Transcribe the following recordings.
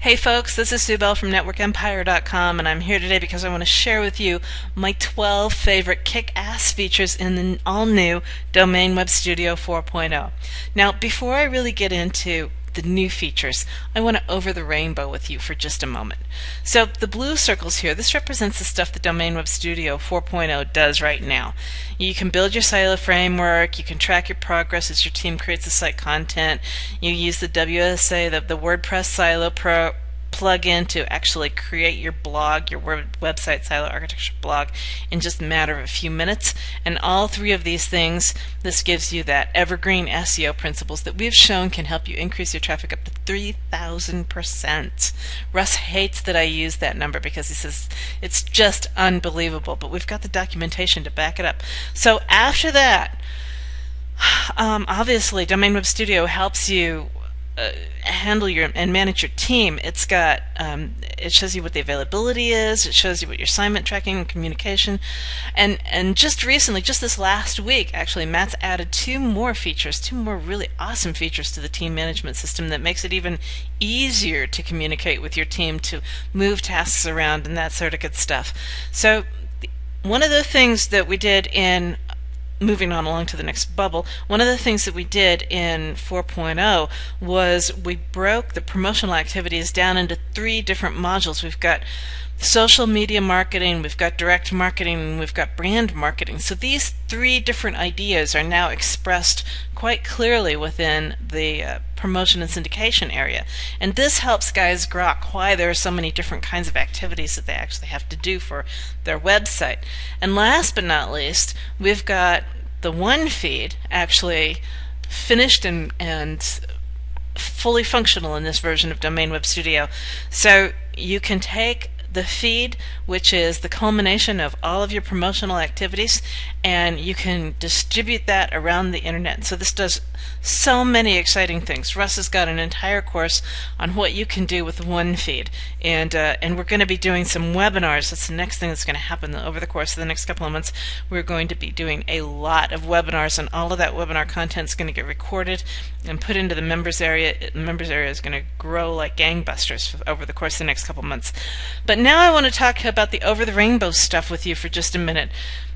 Hey folks, this is Sue Bell from NetworkEmpire.com, and I'm here today because I want to share with you my 12 favorite kick-ass features in the all-new Domain Web Studio 4.0. Now, before I really get into the new features, I want to over the rainbow with you for just a moment. So the blue circles here, this represents the stuff that Domain Web Studio 4.0 does right now. You can build your silo framework, you can track your progress as your team creates the site content, you use the WSA, the WordPress Silo plug-in to actually create your blog, your website silo architecture blog in just a matter of a few minutes. And all three of these things, this gives you that evergreen SEO principles that we've shown can help you increase your traffic up to 3,000%. Russ hates that I use that number because he says it's just unbelievable, but we've got the documentation to back it up. So after that, obviously Domain Web Studio helps you handle and manage your team. It's got it shows you what the availability is, it shows you what your assignment tracking and communication, and just recently, just this last week actually, Matt's added two more really awesome features to the team management system that makes it even easier to communicate with your team, to move tasks around and that sort of good stuff. So one of the things that we did in moving on along to the next bubble, one of the things that we did in 4.0 was we broke the promotional activities down into three different modules. We've got social media marketing, we've got direct marketing, and we've got brand marketing. So these three different ideas are now expressed quite clearly within the promotion and syndication area. And this helps guys grok why there are so many different kinds of activities that they actually have to do for their website. And last but not least, we've got the one feed actually finished and fully functional in this version of Domain Web Studio. So you can take the feed, which is the culmination of all of your promotional activities, and you can distribute that around the internet. So this does so many exciting things. Russ has got an entire course on what you can do with one feed, and we're going to be doing some webinars. That's the next thing that's going to happen over the course of the next couple of months. We're going to be doing a lot of webinars, and all of that webinar content is going to get recorded and put into the members area. The members area is going to grow like gangbusters over the course of the next couple of months. But now I want to talk about the over-the-rainbow stuff with you for just a minute.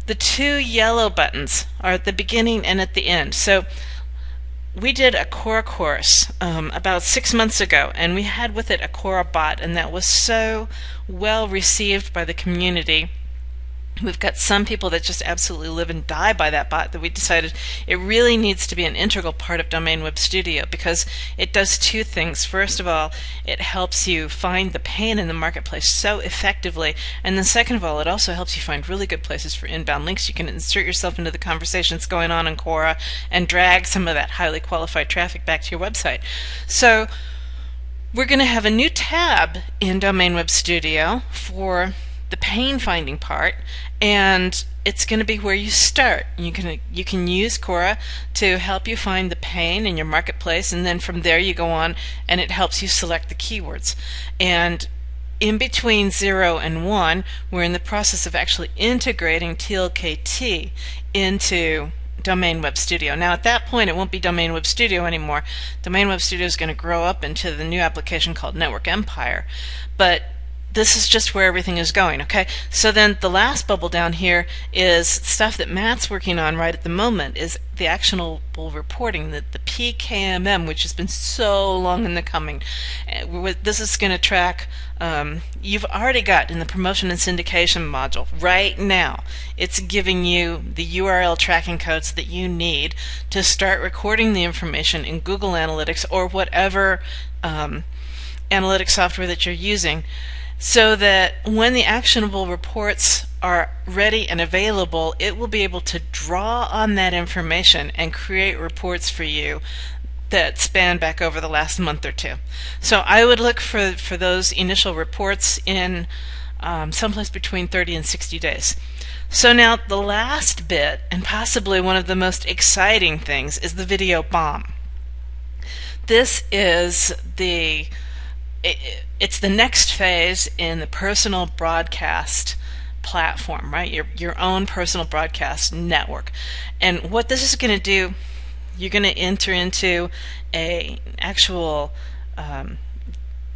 The two yellow buttons are at the beginning and at the end. So we did a Quora course about 6 months ago, and we had with it a Quora bot, and that was so well received by the community. We've got some people that just absolutely live and die by that bot, that we decided it really needs to be an integral part of Domain Web Studio, because it does two things. First of all, it helps you find the pain in the marketplace so effectively, and then second of all, it also helps you find really good places for inbound links. You can insert yourself into the conversations going on in Quora and drag some of that highly qualified traffic back to your website. So we're going to have a new tab in Domain Web Studio for the pain finding part, and it's going to be where you start. You can use Quora to help you find the pain in your marketplace, and then from there you go on and it helps you select the keywords. And in between 0 and 1, we're in the process of actually integrating TLKT into Domain Web Studio. Now at that point it won't be Domain Web Studio anymore. Domain Web Studio is going to grow up into the new application called Network Empire. But this is just where everything is going, okay? So then the last bubble down here is stuff that Matt's working on right at the moment, is the actionable reporting, the PKMM, which has been so long in the coming. This is going to track, you've already got in the promotion and syndication module right now, it's giving you the URL tracking codes that you need to start recording the information in Google Analytics or whatever analytics software that you're using, so that when the actionable reports are ready and available, it will be able to draw on that information and create reports for you that span back over the last month or two. So I would look for those initial reports in someplace between 30 and 60 days. So now the last bit, and possibly one of the most exciting things, is the video bomb. This is it's the next phase in the personal broadcast platform, right? Your own personal broadcast network. And what this is going to do, you're going to enter into a actual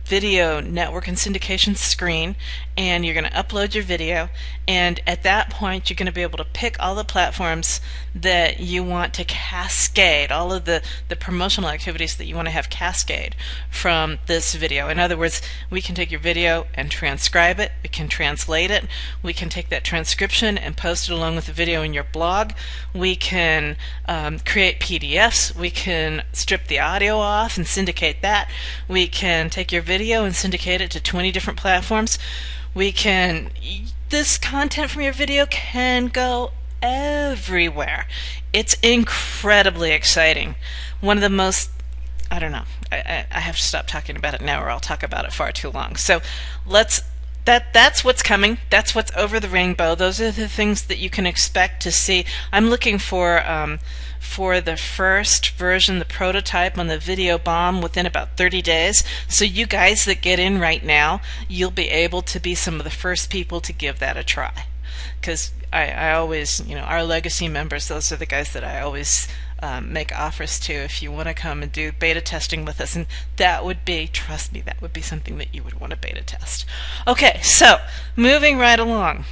video network and syndication screen, and you're going to upload your video, and at that point you're going to be able to pick all the platforms that you want to cascade, all of the promotional activities that you want to have cascade from this video. In other words, we can take your video and transcribe it, we can translate it, we can take that transcription and post it along with the video in your blog, we can create PDFs, we can strip the audio off and syndicate that, we can take your video and syndicate it to 20 different platforms. This content from your video can go everywhere. It's incredibly exciting. One of the most, I don't know, I have to stop talking about it now or I'll talk about it far too long. So that's what's coming. That's what's over the rainbow. Those are the things that you can expect to see. I'm looking for the first version, the prototype on the video bomb, within about 30 days. So you guys that get in right now, you'll be able to be some of the first people to give that a try. Because I always, our legacy members, those are the guys that I always make offers to if you want to come and do beta testing with us, and that would be, trust me, that would be something that you would want to beta test. Okay, so moving right along.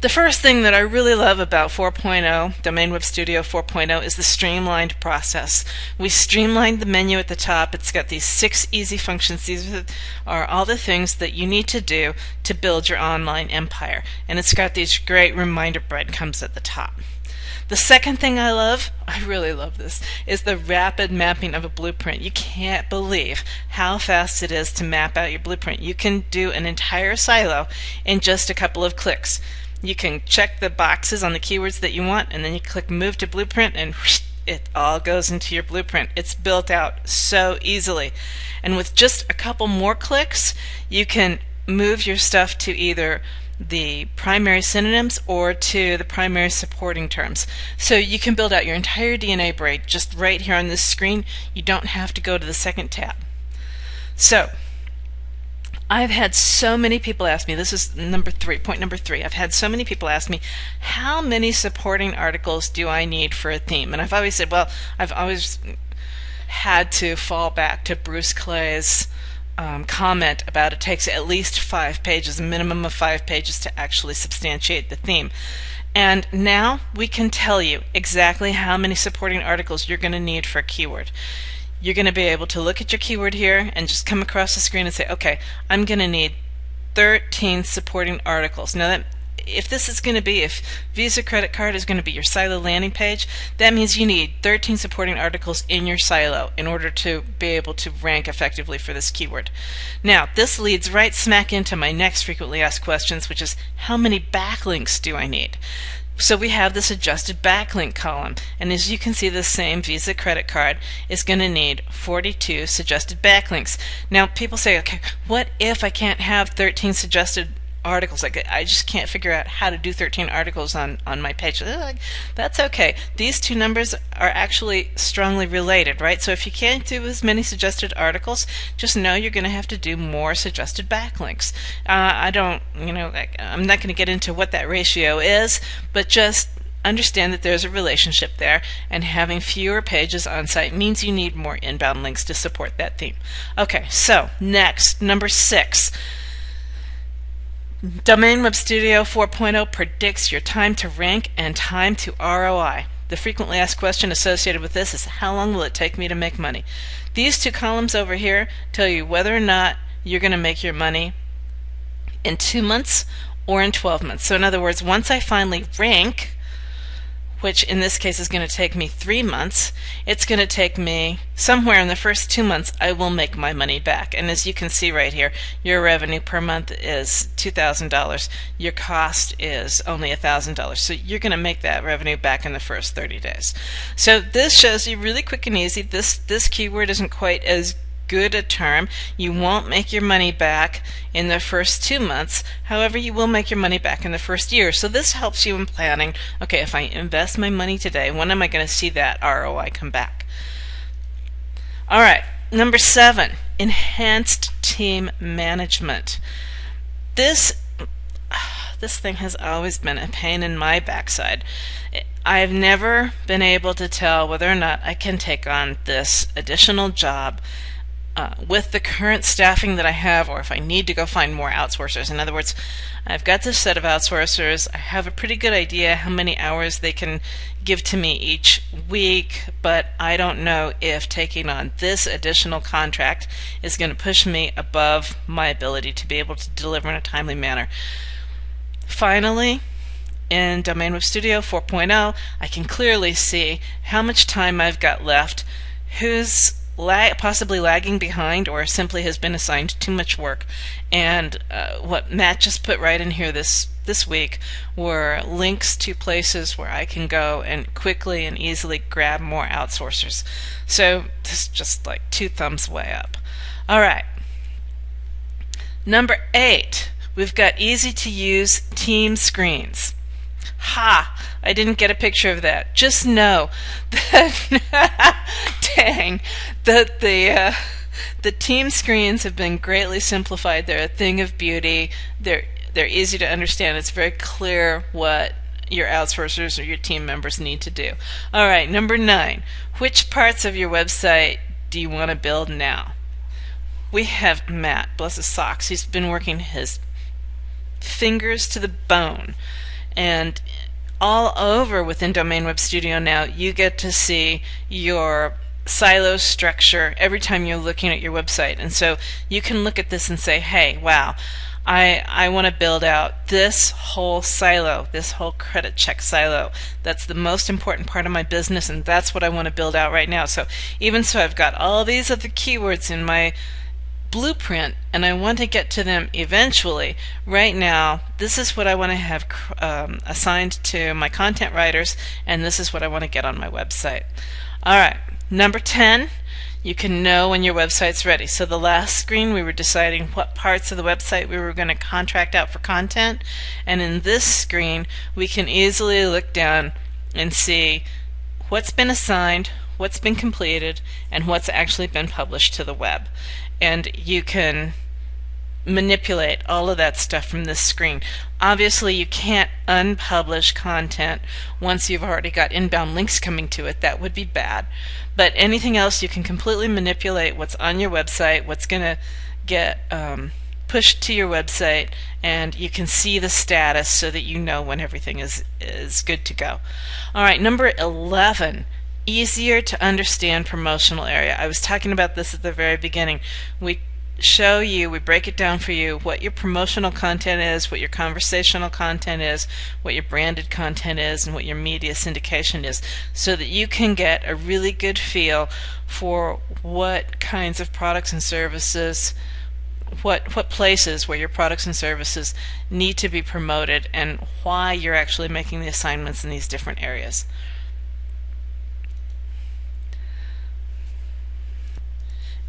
The first thing that I really love about 4.0, Domain Web Studio 4.0, is the streamlined process. We streamlined the menu at the top. It's got these 6 easy functions. These are all the things that you need to do to build your online empire. And it's got these great reminder breadcrumbs at the top. The second thing I love, I really love this, is the rapid mapping of a blueprint. You can't believe how fast it is to map out your blueprint. You can do an entire silo in just a couple of clicks. You can check the boxes on the keywords that you want, and then you click Move to Blueprint, and whoosh, it all goes into your blueprint. It's built out so easily. And with just a couple more clicks, you can move your stuff to either the primary synonyms or to the primary supporting terms. So you can build out your entire DNA braid just right here on this screen. You don't have to go to the second tab. So I've had so many people ask me, this is point number 3, I've had so many people ask me, how many supporting articles do I need for a theme? And I've always said, well, I've always had to fall back to Bruce Clay's comment about it takes at least 5 pages, a minimum of 5 pages to actually substantiate the theme. And now we can tell you exactly how many supporting articles you're going to need for a keyword. You're going to be able to look at your keyword here and just come across the screen and say, okay, I'm going to need 13 supporting articles. Now, if Visa credit card is going to be your silo landing page, that means you need 13 supporting articles in your silo in order to be able to rank effectively for this keyword. Now, this leads right smack into my next frequently asked questions, which is, how many backlinks do I need? So we have this adjusted backlink column, and as you can see, the same Visa credit card is going to need 42 suggested backlinks. Now people say, okay, what if I can't have 13 suggested articles? Like, I just can't figure out how to do 13 articles on my page. That's okay. These two numbers are actually strongly related, right? So if you can't do as many suggested articles, just know you're going to have to do more suggested backlinks. I'm not going to get into what that ratio is, but just understand that there's a relationship there, and having fewer pages on site means you need more inbound links to support that theme. Okay, so next, number 6. Domain Web Studio 4.0 predicts your time to rank and time to ROI. The frequently asked question associated with this is, how long will it take me to make money? These two columns over here tell you whether or not you're going to make your money in 2 months or in 12 months. So in other words, once I finally rank, which in this case is going to take me 3 months, it's going to take me somewhere in the first 2 months I will make my money back. And as you can see right here, your revenue per month is $2,000. Your cost is only $1,000. So you're going to make that revenue back in the first 30 days. So this shows you really quick and easy. This keyword isn't quite as good a term. You won't make your money back in the first 2 months. However, you will make your money back in the first year. So this helps you in planning, okay, if I invest my money today, when am I going to see that ROI come back? Alright, number 7, enhanced team management. This thing has always been a pain in my backside. I've never been able to tell whether or not I can take on this additional job with the current staffing that I have, or if I need to go find more outsourcers. In other words, I've got this set of outsourcers. I have a pretty good idea how many hours they can give to me each week, but I don't know if taking on this additional contract is going to push me above my ability to be able to deliver in a timely manner. Finally, in Domain Web Studio 4.0, I can clearly see how much time I've got left, who's possibly lagging behind or simply has been assigned too much work. And what Matt just put right in here this week were links to places where I can go and quickly and easily grab more outsourcers. So this is just like 2 thumbs way up. All right. Number 8, we've got easy to use team screens. Ha! I didn't get a picture of that. Just know that dang, that the team screens have been greatly simplified. They're a thing of beauty. They're easy to understand. It's very clear what your outsourcers or your team members need to do. All right, number 9. Which parts of your website do you want to build now? We have Matt, bless his socks. He's been working his fingers to the bone. And all over within Domain Web Studio now, you get to see your silo structure every time you're looking at your website. And so you can look at this and say, hey, wow, I want to build out this whole silo, this whole credit check silo. That's the most important part of my business, and that's what I want to build out right now. So even so, I've got all these other keywords in my blueprint, and I want to get to them eventually. Right now, this is what I want to have assigned to my content writers, and this is what I want to get on my website. Alright, number 10, you can know when your website's ready. So the last screen we were deciding what parts of the website we were going to contract out for content, and in this screen we can easily look down and see what's been assigned, what's been completed, and what's actually been published to the web. And you can manipulate all of that stuff from this screen. Obviously, you can't unpublish content once you've already got inbound links coming to it. That would be bad. But anything else, you can completely manipulate what's on your website, what's going to get pushed to your website, and you can see the status so that you know when everything is good to go. All right, number 11. Easier to understand promotional area. I was talking about this at the very beginning. We show you, we break it down for you, what your promotional content is, what your conversational content is, what your branded content is, and what your media syndication is, so that you can get a really good feel for what kinds of products and services, what places where your products and services need to be promoted, and why you're actually making the assignments in these different areas.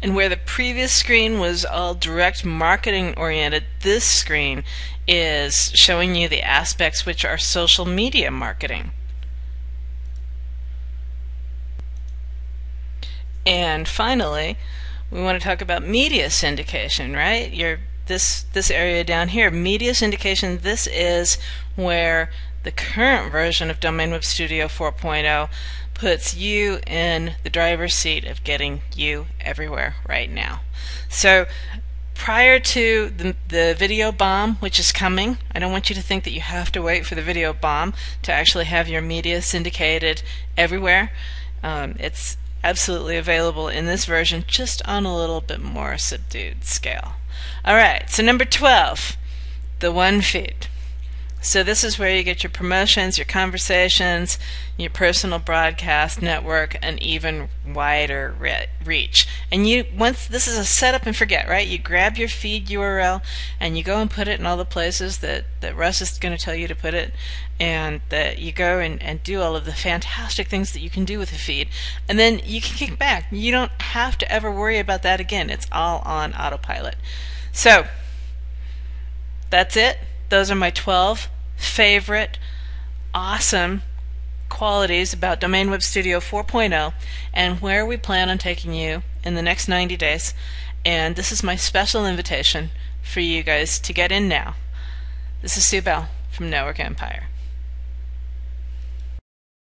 And where the previous screen was all direct marketing oriented, this screen is showing you the aspects which are social media marketing. And finally, we want to talk about media syndication, right? This area down here, media syndication, this is where the current version of Domain Web Studio 4.0 puts you in the driver's seat of getting you everywhere right now. So prior to the video bomb, which is coming, I don't want you to think that you have to wait for the video bomb to actually have your media syndicated everywhere. It's absolutely available in this version, just on a little bit more subdued scale. Alright, so number 12, the one feed. So this is where you get your promotions, your conversations, your personal broadcast network, and even wider reach. And once this is a set up and forget, right? You grab your feed URL and you go and put it in all the places that Russ is going to tell you to put it, and that you go and do all of the fantastic things that you can do with a feed, and then you can kick back. You don't have to ever worry about that again. It's all on autopilot. So that's it. Those are my 12 favorite awesome qualities about Domain Web Studio 4.0 and where we plan on taking you in the next 90 days. And this is my special invitation for you guys to get in now. This is Sue Bell from Network Empire.